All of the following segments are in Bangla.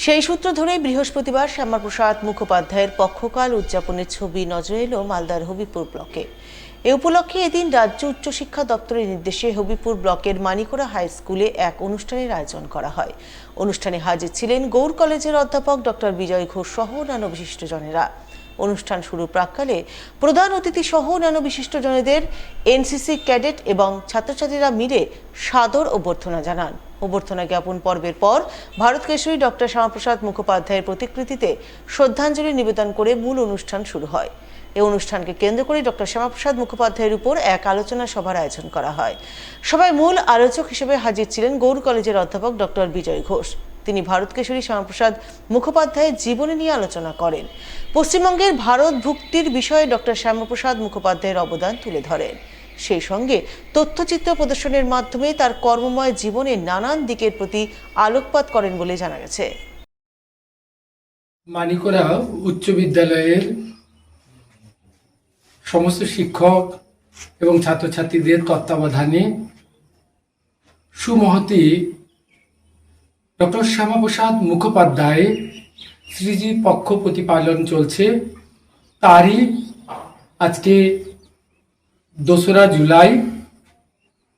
সেই সূত্র ধরে বৃহস্পতিবার শ্যামাপ্রসাদ মুখোপাধ্যায়ের পক্ষকাল উদযাপনের ছবি নজরে এলো মালদার হবিপুর ব্লকে। এ উপলক্ষে এদিন রাজ্য উচ্চশিক্ষা দপ্তরের নির্দেশে হবিপুর ব্লকের মানিকোড়া হাই স্কুলে এক অনুষ্ঠানের আয়োজন করা হয়। অনুষ্ঠানে হাজির ছিলেন গৌড় কলেজের অধ্যাপক ডক্টর বিজয় ঘোষ সহ অন্যান্য বিশিষ্টজনেরা। অনুষ্ঠান শুরুর প্রাক্কালে প্রধান অতিথি সহ অন্যান্য বিশিষ্টজনেদের এনসিসি ক্যাডেট এবং ছাত্রছাত্রীরা মিলে সাদর অভ্যর্থনা জানান। অভ্যর্থনা জ্ঞাপন পর্বের পর ভারত কেশরী ডক্টর শ্যামাপ্রসাদ মুখোপাধ্যায়ের প্রতিকৃতিতে শ্রদ্ধাঞ্জলি নিবেদন করে মূল অনুষ্ঠান শুরু হয়। এই অনুষ্ঠানকে কেন্দ্র করে ডক্টর শ্যামাপ্রসাদ মুখোপাধ্যায়ের উপর এক আলোচনা সভার আয়োজন করা হয়। সভায় মূল আলোচক হিসেবে হাজির ছিলেন গৌড় কলেজের অধ্যাপক ডক্টর বিজয় ঘোষ। তিনি ভারত কেশরী শ্যামাপ্রসাদ মুখোপাধ্যায়ের জীবনী নিয়ে আলোচনা করেন। পশ্চিমবঙ্গের ভারত ভুক্তির বিষয়ে ডক্টর শ্যামাপ্রসাদ মুখোপাধ্যায়ের অবদান তুলে ধরেন। সেই সঙ্গে তথ্যচিত্র প্রদর্শনের মাধ্যমে তার কর্মময় জীবনের নানান দিকের প্রতি আলোকপাত করেন বলে জানা গেছে। মানিকোড়া উচ্চ বিদ্যালয়ের সমস্ত শিক্ষক এবং ছাত্রছাত্রীদের তত্ত্বাবধানে সুমহতি ডক্টর শ্যামাপ্রসাদ মুখোপাধ্যায় শ্রীজির পক্ষ প্রতিপালন চলছে। তারই আজকে 2রা জুলাই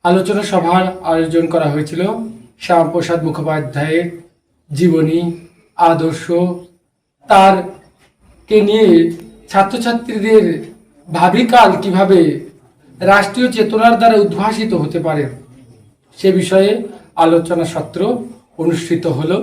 আলোচনা সভার আয়োজন করা হয়েছিল। শ্যামাপ্রসাদ মুখোপাধ্যায়ের জীবনী, আদর্শ, তারকে নিয়ে ছাত্রছাত্রীদের ভাবিকাল কিভাবে রাষ্ট্রীয় চেতনার দ্বারা উদ্ভাসিত হতে পারে সে বিষয়ে আলোচনা সত্র অনুষ্ঠিত হলো।